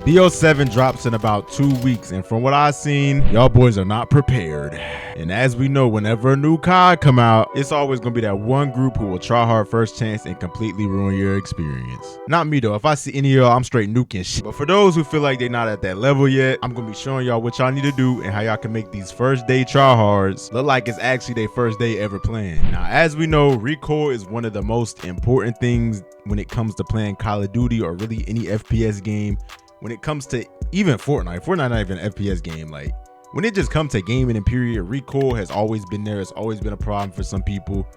BO7 drops in about 2 weeks, and from what I've seen, y'all boys are not prepared. And as we know, whenever a new COD come out, it's always gonna be that one group who will try hard first chance and completely ruin your experience. Not me though. If I see any of y'all, I'm straight nuking shit. But for those who feel like they're not at that level yet, I'm gonna be showing y'all what y'all need to do and how y'all can make these first day tryhards look like it's actually their first day ever playing. Now, as we know, recoil is one of the most important things when it comes to playing Call of Duty or really any FPS game. When it comes to even Fortnite not even an FPS game. Like when it just comes to gaming and period, recoil has always been there. It's always been a problem for some people,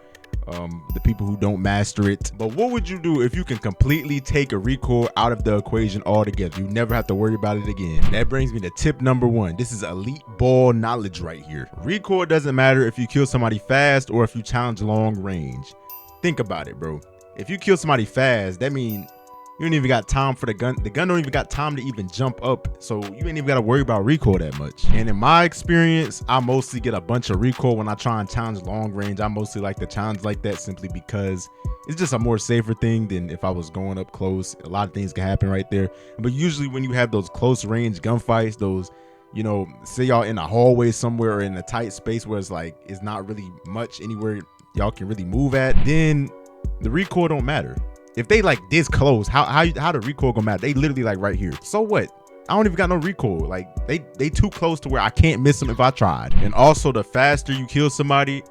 the people who don't master it. But what would you do if you can completely take a recoil out of the equation altogether? You never have to worry about it again. That brings me to tip number 1. This is elite ball knowledge right here. Recoil doesn't matter if you kill somebody fast or if you challenge long range. Think about it, bro. If you kill somebody fast, that means you ain't even got time for the gun. The gun don't even got time to even jump up. So you ain't even got to worry about recoil that much. And in my experience, I mostly get a bunch of recoil when I try and challenge long range. I mostly like to challenge like that simply because it's just a more safer thing than if I was going up close. A lot of things can happen right there. But usually when you have those close range gunfights, those, you know, say y'all in a hallway somewhere or in a tight space where it's like, it's not really much anywhere y'all can really move at, then the recoil don't matter. If they like this close, how the recoil gonna matter? They literally like right here. So what? I don't even got no recoil. Like they too close to where I can't miss them if I tried. And also, the faster you kill somebody,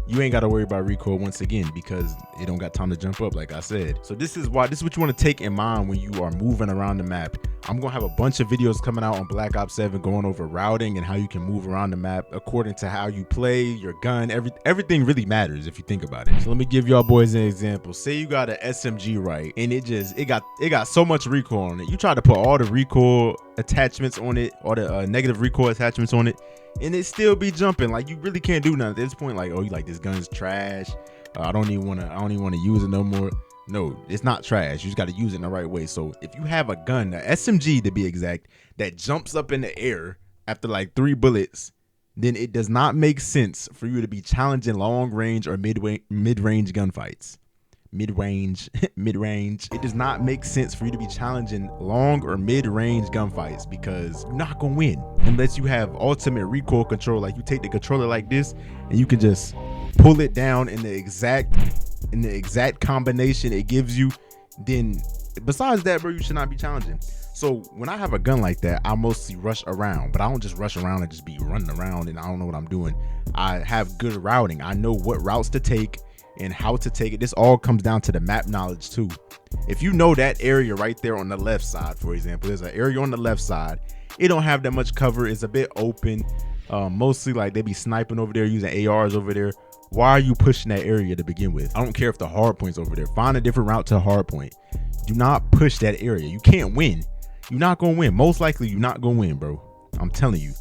you ain't got to worry about recoil once again because it don't got time to jump up, like I said. So this is what you want to take in mind when you are moving around the map. I'm gonna have a bunch of videos coming out on Black Ops 7 going over routing and how you can move around the map according to how you play, your gun, everything really matters if you think about it. So let me give y'all boys an example. Say you got an SMG, right, and it got so much recoil on it. You try to put all the recoil attachments on it, all the negative recoil attachments on it, and it still be jumping. Like you really can't do nothing at this point. Like, oh, you like this gun's trash. I don't even want to use it no more. No, it's not trash. You just got to use it in the right way. So if you have a gun, an SMG to be exact, that jumps up in the air after like 3 bullets, then it does not make sense for you to be challenging long range or mid-range gunfights. Mid-range. It does not make sense for you to be challenging long or mid-range gunfights because you're not gonna win unless you have ultimate recoil control. Like you take the controller like this and you can just pull it down in the exact combination it gives you. Then besides that, bro, you should not be challenging. So when I have a gun like that, I mostly rush around, but I don't just rush around and just be running around and I don't know what I'm doing. I have good routing. I know what routes to take and how to take it. This all comes down to the map knowledge too. If you know that area right there on the left side, for example, there's an area on the left side, it don't have that much cover, it's a bit open, mostly like they be sniping over there, using ARs over there. Why are you pushing that area to begin with? I don't care if the hard point's over there. Find a different route to hard point. Do not push that area. You can't win. You're not gonna win. Most likely you're not gonna win, bro. I'm telling you.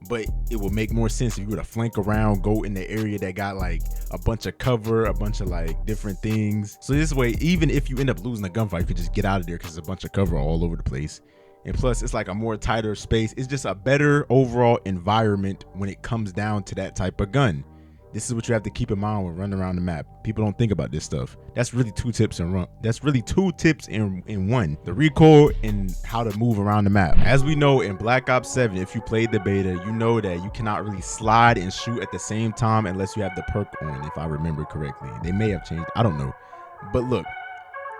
But it will make more sense if you were to flank around, go in the area that got like a bunch of cover, a bunch of like different things. So this way, even if you end up losing a gunfight, you could just get out of there because there's a bunch of cover all over the place. And plus, it's like a more tighter space. It's just a better overall environment when it comes down to that type of gun. This is what you have to keep in mind when running around the map. People don't think about this stuff. That's really 2 tips in one. The recoil and how to move around the map. As we know in Black Ops 7, if you played the beta, you know that you cannot really slide and shoot at the same time unless you have the perk on, if I remember correctly. They may have changed, I don't know. But look,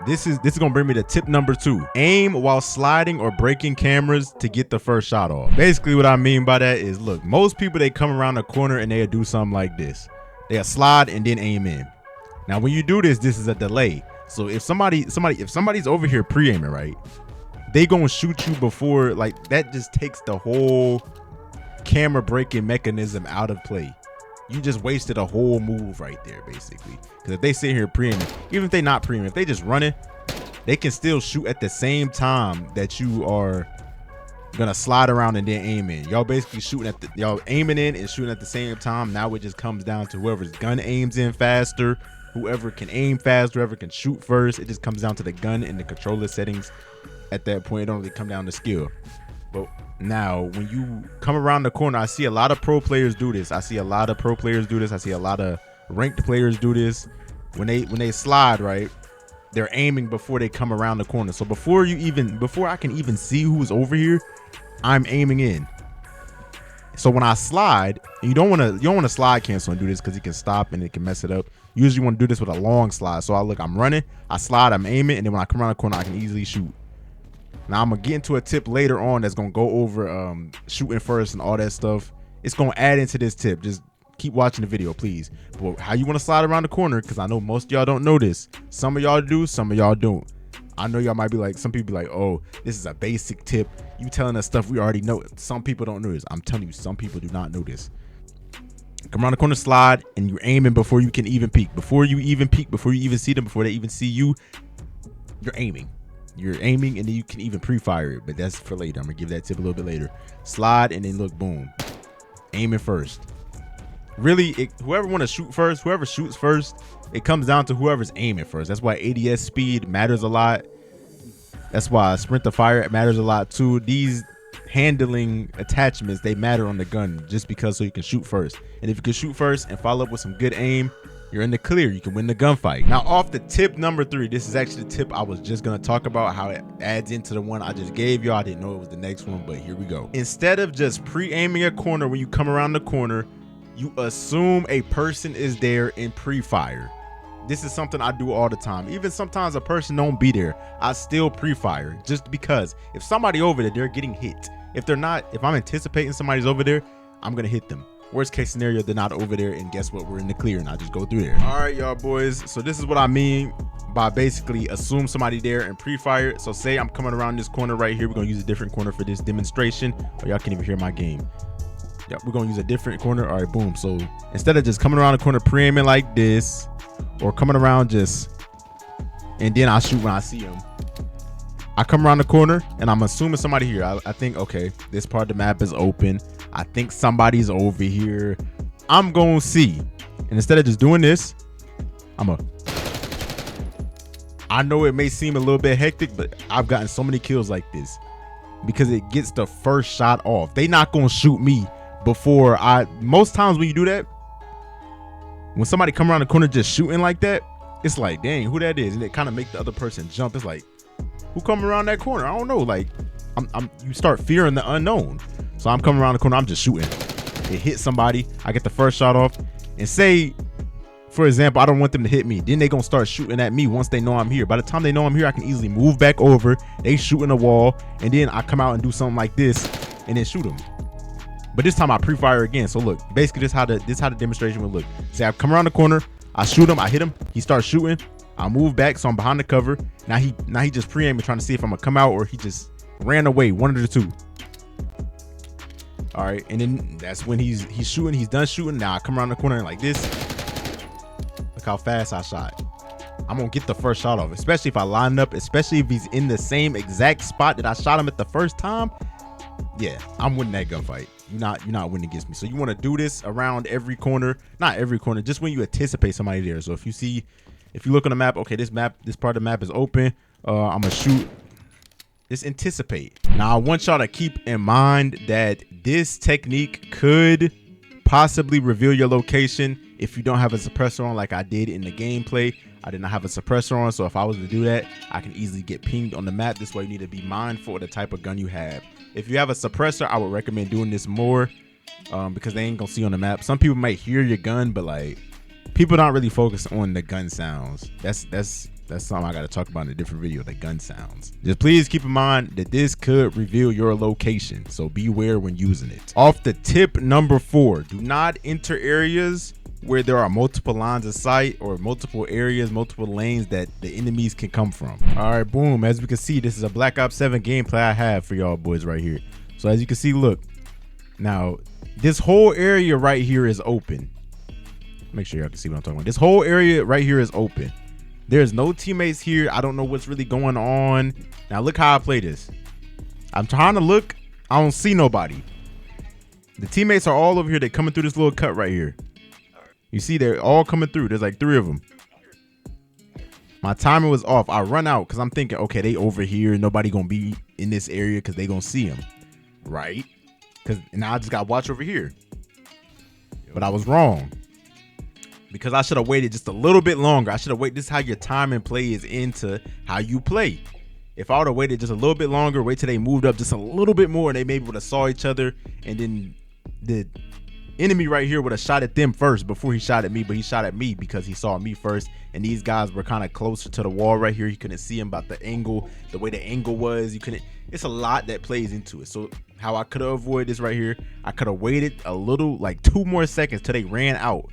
this is gonna bring me to tip number 2. Aim while sliding or breaking cameras to get the first shot off. Basically what I mean by that is, look, most people, they come around the corner and they'll do something like this. They'll slide and then aim in. Now when you do this is a delay. So if somebody's over here pre-aiming, right, they gonna shoot you before, like that just takes the whole camera breaking mechanism out of play. You just wasted a whole move right there, basically. Because if they sit here pre-aiming, even if they not pre-aiming, if they just running, they can still shoot at the same time that you are gonna slide around and then aim in. Y'all basically y'all aiming in and shooting at the same time. Now it just comes down to whoever's gun aims in faster, whoever can aim faster, whoever can shoot first. It just comes down to the gun and the controller settings. At that point, it don't really come down to skill. But now when you come around the corner, I see a lot of pro players do this. I see a lot of ranked players do this. When they slide, right, they're aiming before they come around the corner. So before I can even see who's over here, I'm aiming in. So when I slide, and you don't want to slide cancel and do this because you can stop and it can mess it up. Usually you want to do this with a long slide. So I'm running, I slide, I'm aiming, and then when I come around the corner, I can easily shoot. Now I'm gonna get into a tip later on that's gonna go over shooting first and all that stuff. It's gonna add into this tip. Just keep watching the video, please. But how you want to slide around the corner, because I know most of y'all don't know this. Some of y'all do, some of y'all don't. I know y'all might be like, some people be like, oh, this is a basic tip. You telling us stuff we already know. Some people don't know this. I'm telling you, some people do not know this. Come around the corner, slide, and you're aiming before you can even peek. Before you even peek, before you even see them, before they even see you, you're aiming. You're aiming, and then you can even pre-fire it. But that's for later. I'm going to give that tip a little bit later. Slide, and then look, boom. Aiming first. Really, whoever want to shoot first, whoever shoots first, it comes down to whoever's aiming first. That's why ADS speed matters a lot. That's why sprint to fire matters a lot too. These handling attachments, they matter on the gun just because so you can shoot first. And if you can shoot first and follow up with some good aim, you're in the clear. You can win the gunfight. Now off the tip number 3, this is actually the tip I was just going to talk about, how it adds into the one I just gave y'all. I didn't know it was the next one, but here we go. Instead of just pre-aiming a corner when you come around the corner, you assume a person is there and pre-fire. This is something I do all the time. Even sometimes a person don't be there, I still pre-fire, just because if somebody over there, they're getting hit. If they're not, if I'm anticipating somebody's over there, I'm gonna hit them. Worst case scenario, they're not over there, and guess what? We're in the clear, and I just go through there. All right, y'all boys. So this is what I mean by basically assume somebody there and pre-fire. So say I'm coming around this corner right here. We're gonna use a different corner for this demonstration, or y'all can't even hear my game. Yeah, we're gonna use a different corner. All right, boom. So instead of just coming around the corner pre-aiming like this, or coming around just, and then I shoot when I see him, I come around the corner and I'm assuming somebody here. I think, okay, this part of the map is open. I think somebody's over here. I'm gonna see. And instead of just doing this, I know it may seem a little bit hectic, but I've gotten so many kills like this because it gets the first shot off. They not gonna shoot me before most times when you do that, when somebody come around the corner just shooting like that, it's like, dang, who that is? And it kind of make the other person jump. It's like, who come around that corner? I don't know. Like, you start fearing the unknown. So I'm coming around the corner, I'm just shooting. It hits somebody, I get the first shot off, and say, for example, I don't want them to hit me. Then they gonna start shooting at me once they know I'm here. By the time they know I'm here, I can easily move back over. They shoot in the wall, and then I come out and do something like this, and then shoot them. But this time I pre-fire again. So look, basically this how the demonstration would look. Say I come around the corner, I shoot him, I hit him, he starts shooting, I move back, so I'm behind the cover. Now he just pre-aiming, trying to see if I'm gonna come out, or he just ran away, one of the two. All right, and then that's when he's shooting, he's done shooting. Now I come around the corner like this. Look how fast I shot. I'm gonna get the first shot off, especially if I line up, especially if he's in the same exact spot that I shot him at the first time. Yeah, I'm winning that gunfight. You're not winning against me. So you want to do this around every corner, not every corner, just when you anticipate somebody there. So if you look on the map, okay, this part of the map is open, I'm gonna shoot. Just anticipate. Now I want y'all to keep in mind that this technique could possibly reveal your location if you don't have a suppressor on, like I did in the gameplay. I did not have a suppressor on, so if I was to do that, I can easily get pinged on the map. This way you need to be mindful of the type of gun you have. If you have a suppressor, I would recommend doing this more because they ain't gonna see on the map. Some people might hear your gun, but like, people don't really focus on the gun sounds. That's something I got to talk about in a different video, the gun sounds. Just please keep in mind that this could reveal your location, so beware when using it. Off the tip number 4, do not enter areas where there are multiple lines of sight or multiple areas, multiple lanes that the enemies can come from. All right, boom. As we can see, this is a Black Ops 7 gameplay I have for y'all boys right here. So as you can see, look, now this whole area right here is open. Make sure y'all can see what I'm talking about. This whole area right here is open. There's no teammates here. I don't know what's really going on. Now look how I play this. I'm trying to look. I don't see nobody. The teammates are all over here. They're coming through this little cut right here. You see, they're all coming through. There's like 3 of them. My timer was off. I run out because I'm thinking, okay, they over here. Nobody gonna be in this area because they gonna see them, right? Because now I just got to watch over here. But I was wrong. because I should have waited just a little bit longer. I should have waited. This is how your time and play is into how you play. If I would have waited just a little bit longer, wait till they moved up just a little bit more, and they maybe would have saw each other, and then the enemy right here would have shot at them first before he shot at me. But he shot at me because he saw me first, and these guys were kind of closer to the wall right here. You couldn't see him about the angle, the way the angle was. You couldn't. It's a lot that plays into it. So how I could have avoided this right here, I could have waited a little, like 2 more seconds till they ran out.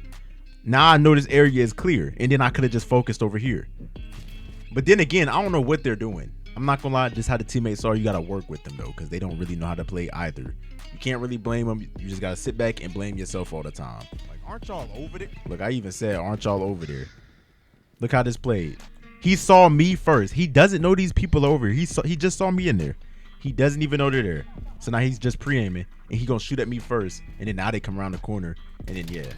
Now I know this area is clear, and then I could have just focused over here. But then again, I don't know what they're doing. I'm not gonna lie, just how the teammates are, you gotta work with them though, because they don't really know how to play either. You can't really blame them. You just gotta sit back and blame yourself all the time. Like, aren't y'all over there? Look, I even said, aren't y'all over there? Look how this played. He saw me first. He doesn't know these people are over here. He just saw me in there. He doesn't even know they're there. So now he's just pre-aiming, and he gonna shoot at me first, and then now they come around the corner, and then yeah.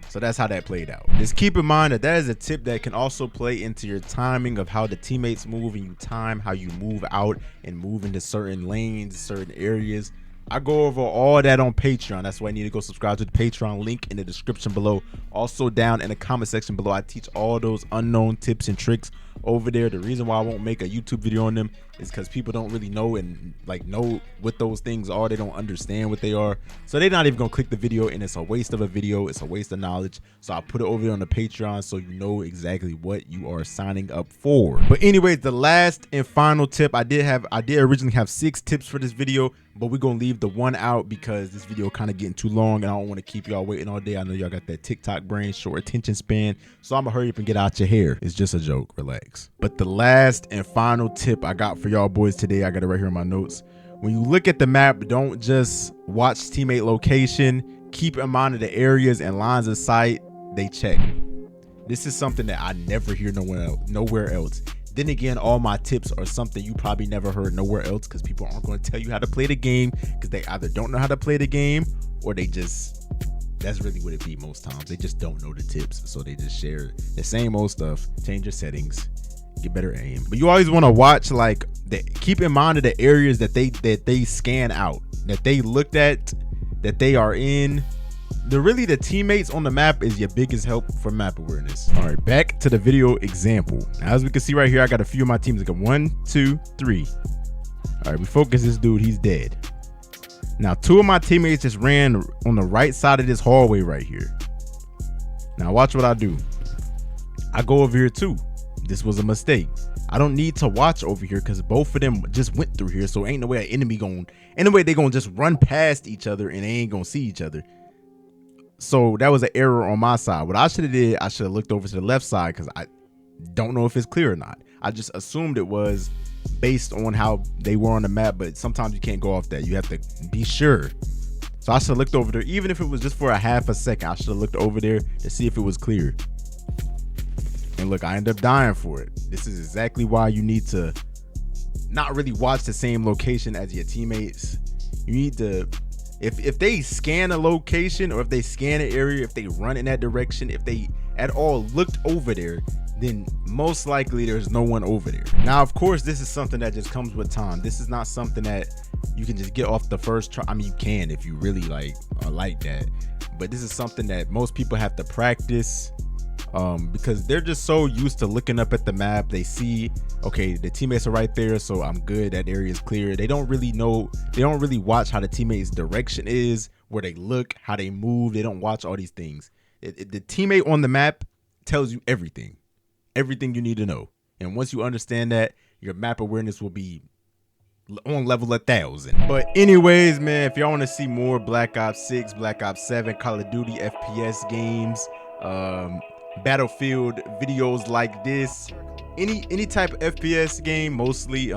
So that's how that played out. Just keep in mind that is a tip that can also play into your timing of how the teammates move, and you time how you move out and move into certain lanes, certain areas. I go over all that on Patreon. That's why I need to go subscribe to the Patreon, link in the description below. Also down in the comment section below, I teach all those unknown tips and tricks over there. The reason why I won't make a YouTube video on them is because people don't really know and like know what those things are. They don't understand what they are, so they're not even gonna click the video, and it's a waste of a video. It's a waste of knowledge. So I put it over there on the Patreon so you know exactly what you are signing up for. But anyways, the last and final tip, I did originally have 6 tips for this video, but we're gonna leave the one out because this video kind of getting too long, and I don't want to keep y'all waiting all day. I know y'all got that TikTok brain, short attention span, so I'm gonna hurry up and get out your hair. It's just a joke, relax. But the last and final tip I got for y'all boys today, I got it right here in my notes. When you look at the map, don't just watch teammate location. Keep in mind of the areas and lines of sight they check. This is something that I never hear nowhere else. Then again, all my tips are something you probably never heard nowhere else, because people aren't going to tell you how to play the game, because they either don't know how to play the game, or they just, that's really what it be most times. They just don't know the tips, so they just share the same old stuff. Change your settings, get better aim. But you always want to watch, like, keep in mind of the areas that they scan out, that they looked at, that they are in. The teammates on the map is your biggest help for map awareness. All right, back to the video example. Now, as we can see right here, I got a few of my teams. I got 1, 2, 3. All right, we focus this dude. He's dead. Now, 2 of my teammates just ran on the right side of this hallway right here. Now, watch what I do. I go over here too. This was a mistake. I don't need to watch over here because both of them just went through here. So ain't no way an enemy they gonna just run past each other and they ain't gonna see each other. So that was an error on my side. What I should have did, I should have looked over to the left side, because I don't know if it's clear or not. I just assumed it was based on how they were on the map, but sometimes you can't go off that. You have to be sure. So I should have looked over there, even if it was just for a half a second. I should have looked over there to see if it was clear. And look, I ended up dying for it. This is exactly why you need to not really watch the same location as your teammates. You need to, if they scan a location, or if they scan an area, if they run in that direction, if they at all looked over there, then most likely there's no one over there. Now, of course, this is something that just comes with time. This is not something that you can just get off the first try. I mean, you can if you really like that, but this is something that most people have to practice, because they're just so used to looking up at the map. They see, okay, the teammates are right there, so I'm good, that area is clear. They don't really know, they don't really watch how the teammate's direction is, where they look, how they move. They don't watch all these things. The teammate on the map tells you everything you need to know. And once you understand that, your map awareness will be on level 1,000. But anyways, man, if y'all want to see more Black Ops 6, Black Ops 7, Call of Duty FPS games, Battlefield videos like this, any type of FPS game, mostly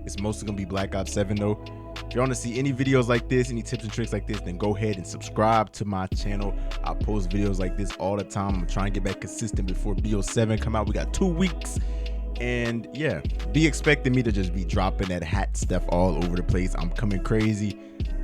it's mostly gonna be Black Ops 7 though. If you want to see any videos like this, any tips and tricks like this, then go ahead and subscribe to my channel. I post videos like this all the time. I'm trying to get back consistent before BO7 come out. We got 2 weeks, and yeah, be expecting me to just be dropping that hat stuff all over the place. I'm coming crazy.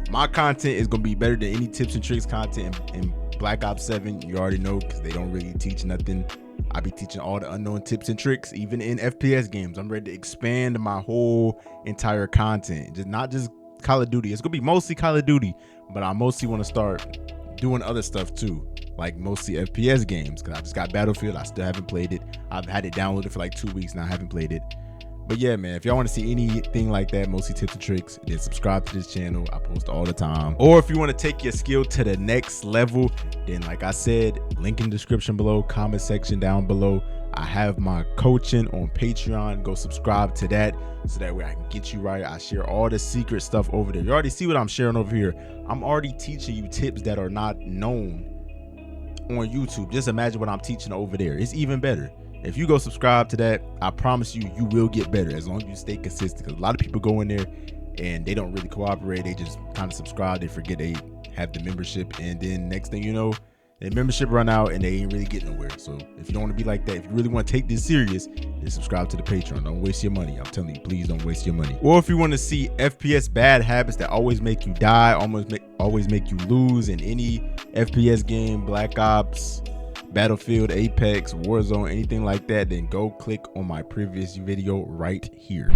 My content is gonna be better than any tips and tricks content in Black Ops 7. You already know, because they don't really teach nothing. I be teaching all the unknown tips and tricks, even in FPS games. I'm ready to expand my whole entire content, not just Call of Duty. It's gonna be mostly Call of Duty, but I mostly want to start doing other stuff too, like mostly FPS games, because I just got Battlefield. I still haven't played it. I've had it downloaded for like 2 weeks now. I haven't played it. But yeah, man, if y'all want to see anything like that, mostly tips and tricks, then subscribe to this channel. I post all the time. Or if you want to take your skill to the next level, then like I said, link in the description below, comment section down below. I have my coaching on Patreon. Go subscribe to that so that way I can get you right. I share all the secret stuff over there. You already see what I'm sharing over here. I'm already teaching you tips that are not known on YouTube. Just imagine what I'm teaching over there. It's even better. If you go subscribe to that, I promise you, you will get better as long as you stay consistent. Because a lot of people go in there and they don't really cooperate. They just kind of subscribe. They forget they have the membership. And then next thing you know, their membership run out and they ain't really getting nowhere. So if you don't want to be like that, if you really want to take this serious, then subscribe to the Patreon. Don't waste your money. I'm telling you, please don't waste your money. Or if you want to see FPS bad habits that always make you die, always make you lose in any FPS game, Black Ops, Battlefield, Apex, Warzone, anything like that, then go click on my previous video right here.